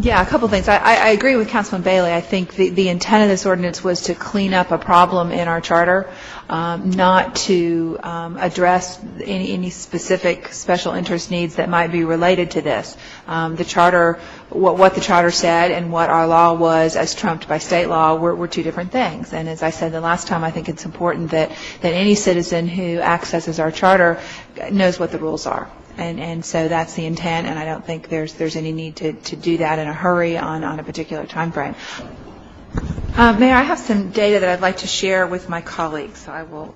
Yeah, a couple of things. I agree with Councilman Bailey. I think the intent of this ordinance was to clean up a problem in our charter, not to address any specific special interest needs that might be related to this. The charter, what the charter said and what our law was as trumped by state law were two different things. And as I said the last time, I think it's important that any citizen who accesses our charter knows what the rules are. And so that's the intent, and I don't think there's any need to do that in a hurry on a particular time frame. Mayor, I have some data that I'd like to share with my colleagues, so I will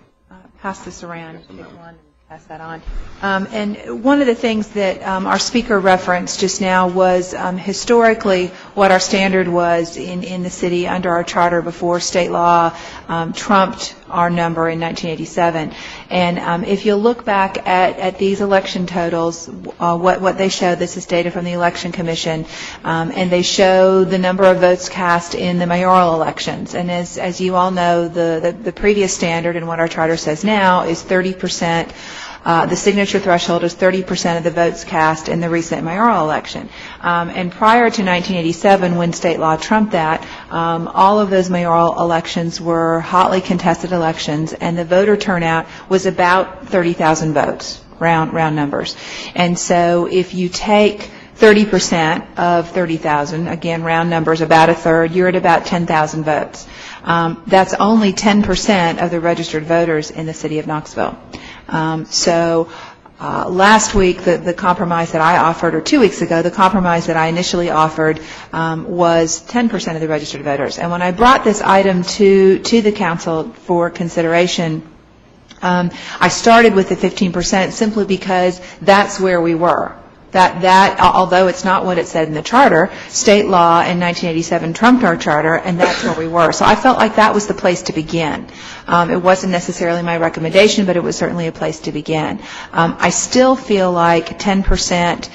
pass this around and pick one and pass that on. And one of the things that our speaker referenced just now was historically what our standard was in the city under our charter before state law trumped our number in 1987. And if you look back at these election totals, what they show, this is data from the Election Commission, and they show the number of votes cast in the mayoral elections. And as you all know, the previous standard and what our charter says now is 30%. The signature threshold is 30% of the votes cast in the recent mayoral election. And prior to 1987, when state law trumped that, all of those mayoral elections were hotly contested elections, and the voter turnout was about 30,000 votes, round numbers. And so if you take 30% of 30,000, again, round numbers, about a third, you're at about 10,000 votes. That's only 10% of the registered voters in the city of Knoxville. Last week, the compromise that I offered, or 2 weeks ago, the compromise that I initially offered was 10% of the registered voters. And when I brought this item to the council for consideration, I started with the 15% simply because that's where we were. That although it's not what it said in the charter, state law in 1987 trumped our charter, and that's where we were. So I felt like that was the place to begin. It wasn't necessarily my recommendation, but it was certainly a place to begin. I still feel like 10%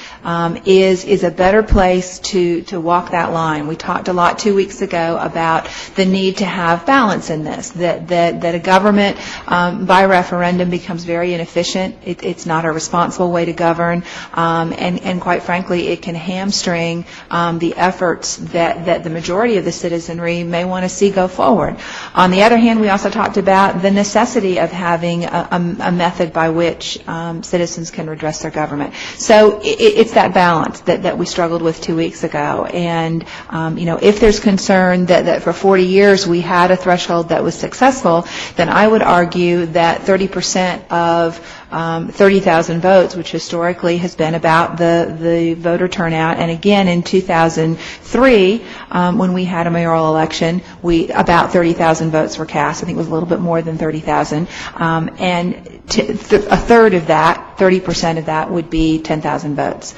is a better place to walk that line. We talked a lot 2 weeks ago about the need to have balance in this, that a government by referendum becomes very inefficient. It's not a responsible way to govern, and quite frankly, it can hamstring the efforts that the majority of the citizenry may want to see go forward. On the other hand, we also talked about the necessity of having a method by which citizens can redress their government. So it's that balance that we struggled with 2 weeks ago. And if there's concern that for 40 years we had a threshold that was successful, then I would argue that 30% of 30,000 votes, which historically has been about the voter turnout, and again in 2003, when we had a mayoral election, about 30,000 votes were cast. I think it was a little bit more than 30,000, and a third of that, 30% of that, would be 10,000 votes.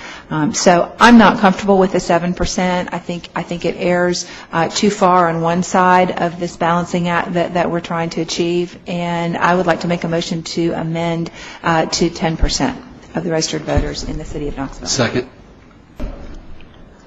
So I'm not comfortable with the 7%. I think it errs too far on one side of this balancing act that we're trying to achieve, and I would like to make a motion to amend to 10% of the registered voters in the city of Knoxville. Second.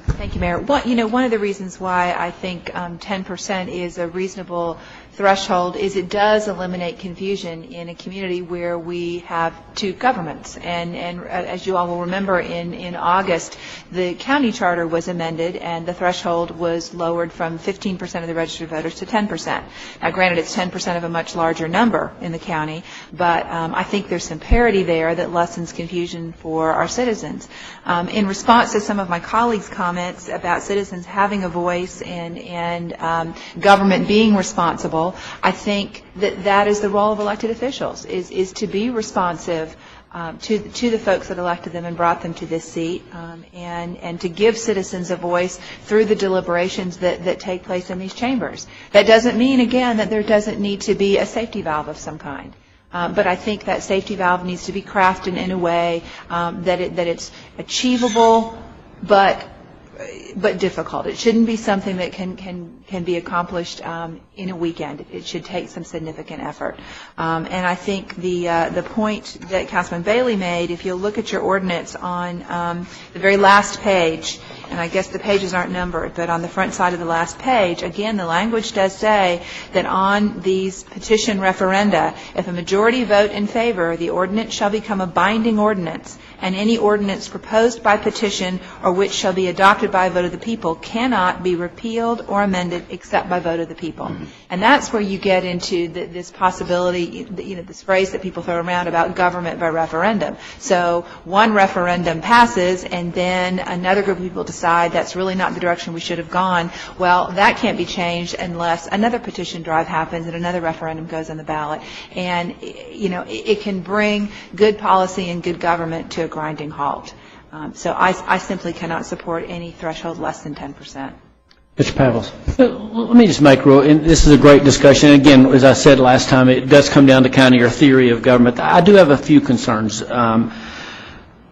Thank you, Mayor. One of the reasons why I think 10% is a reasonable threshold is it does eliminate confusion in a community where we have two governments. And as you all will remember, in August, the county charter was amended and the threshold was lowered from 15% of the registered voters to 10%. Now, granted, it's 10% of a much larger number in the county, but I think there's some parity there that lessens confusion for our citizens. In response to some of my colleagues' comments about citizens having a voice and government being responsible, I think that is the role of elected officials, is to be responsive to the folks that elected them and brought them to this seat, and to give citizens a voice through the deliberations that take place in these chambers. That doesn't mean, again, that there doesn't need to be a safety valve of some kind. But I think that safety valve needs to be crafted in a way that it's achievable, but difficult. It shouldn't be something that can be accomplished in a weekend. It should take some significant effort. And I think the point that Councilman Bailey made, if you'll look at your ordinance on the very last page, and I guess the pages aren't numbered, but on the front side of the last page, again, the language does say that on these petition referenda, if a majority vote in favor, the ordinance shall become a binding ordinance, and any ordinance proposed by petition or which shall be adopted by a vote of the people cannot be repealed or amended except by vote of the people. And that's where you get into this possibility, this phrase that people throw around about government by referendum. So one referendum passes, and then another group of people decide that's really not the direction we should have gone. Well, that can't be changed unless another petition drive happens and another referendum goes on the ballot. And, it can bring good policy and good government to a grinding halt. So I simply cannot support any threshold less than 10%. Mr. Pavlos. Let me just make and this is a great discussion. Again, as I said last time, it does come down to kind of your theory of government. I do have a few concerns.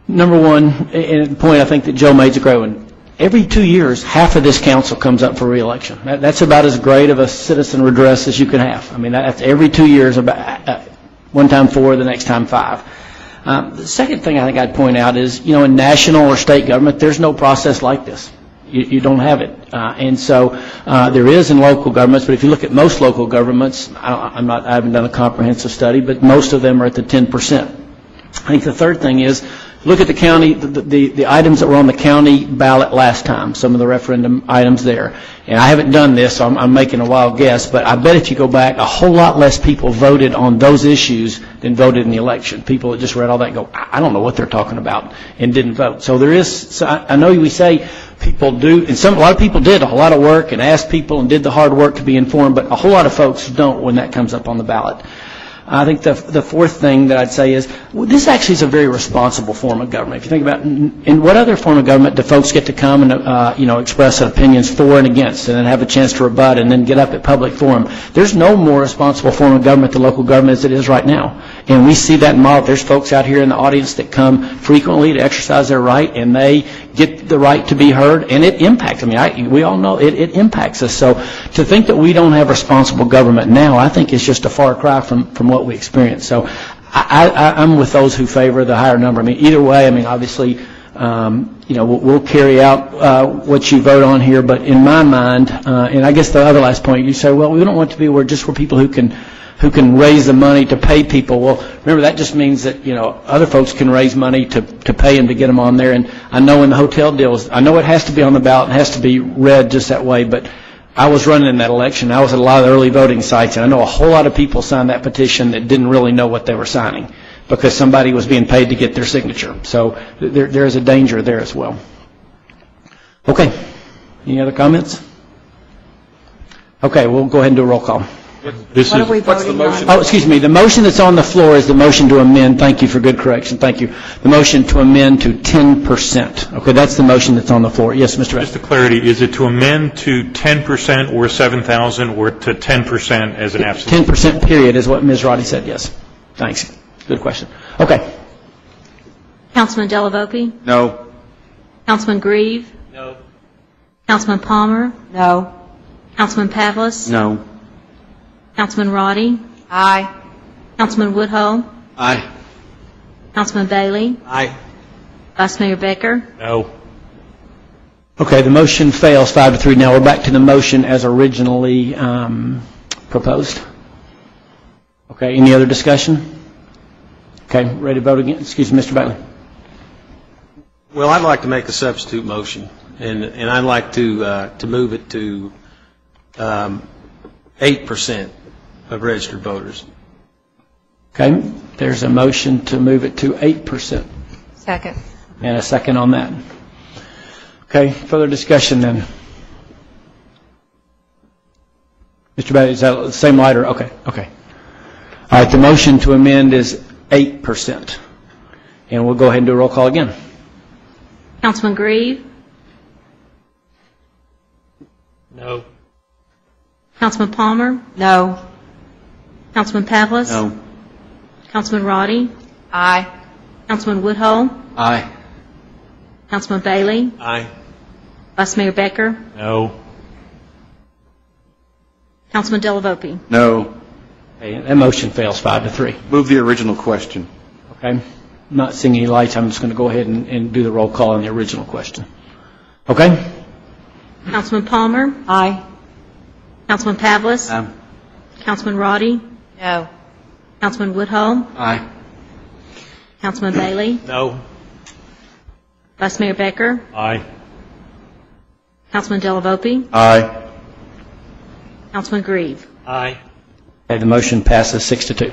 Number one, and the point I think that Joe made is a great one. Every 2 years, half of this council comes up for re-election. That's about as great of a citizen redress as you can have. I mean, that's every 2 years, about one time 4, the next time 5. The second thing I think I'd point out is, in national or state government, there's no process like this. You don't have it. And so there is in local governments, but if you look at most local governments, I haven't done a comprehensive study, but most of them are at the 10%. I think the third thing is, look at the county, the items that were on the county ballot last time, some of the referendum items there. And I haven't done this, so I'm making a wild guess, but I bet if you go back, a whole lot less people voted on those issues than voted in the election. People that just read all that and go, I don't know what they're talking about, and didn't vote. So there is, I know we say people do, and a lot of people did a lot of work and asked people and did the hard work to be informed, but a whole lot of folks don't when that comes up on the ballot. I think the fourth thing that I'd say is, this actually is a very responsible form of government. If you think about, in what other form of government do folks get to come and express opinions for and against, and then have a chance to rebut, and then get up at public forum? There's no more responsible form of government than local government as it is right now, and we see that model. There's folks out here in the audience that come frequently to exercise their right, and they get the right to be heard, and it impacts. I mean, we all know it impacts us. So to think that we don't have responsible government now, I think is just a far cry from what we experience. So I'm with those who favor the higher number. I mean, either way, I mean, obviously, we'll carry out what you vote on here, but in my mind, and I guess the other last point, you say, well, we don't want it to be just for people who can raise the money to pay people. Well, remember, that just means that, other folks can raise money to pay them to get them on there. And I know in the hotel deals, I know it has to be on the ballot and has to be read just that way, but I was running in that election. I was at a lot of the early voting sites, and I know a whole lot of people signed that petition that didn't really know what they were signing because somebody was being paid to get their signature. So there is a danger there as well. Okay. Any other comments? Okay, we'll go ahead and do a roll call. What's the motion? Oh, excuse me. The motion that's on the floor is the motion to amend. Thank you for good correction. Thank you. The motion to amend to 10%. Okay, that's the motion that's on the floor. Yes, Mr. Just for clarity, is it to amend to 10% or 7,000 or to 10% as an absolute? 10% period is what Ms. Roddy said, yes. Thanks. Good question. Okay. Councilman Delavolpe? No. Councilman Grieve? No. Councilman Palmer? No. Councilman Pavlis? No. Councilman Roddy? Aye. Councilman Woodhull? Aye. Councilman Bailey? Aye. Vice Mayor Becker? No. Okay, the motion fails 5-3. Now we're back to the motion as originally proposed. Okay, any other discussion? Okay, ready to vote again? Excuse me, Mr. Bailey. Well, I'd like to make a substitute motion, and I'd like to move it to 8% of registered voters. Okay, there's a motion to move it to 8%. Second. And a second on that. Okay, further discussion then. Mr. Bailey, is that the same lighter? Okay. All right, the motion to amend is 8%. And we'll go ahead and do a roll call again. Councilman Grieve? No. Councilman Palmer? No. Councilman Pavlis? No. Councilman Roddy? Aye. Councilman Woodhull? Aye. Councilman Bailey? Aye. Vice Mayor Becker? No. Councilman Delavolpe? No. Okay, that motion fails 5-3. Move the original question. Okay, I'm not seeing any lights. I'm just going to go ahead and do the roll call on the original question. Okay? Councilman Palmer? Aye. Councilman Pavlis? Councilman Roddy? No. Councilman Woodhull? Aye. Councilman Bailey? No. Vice Mayor Becker? Aye. Councilman Delavopy? Aye. Councilman Grieve? Aye. Okay, the motion passes 6-2.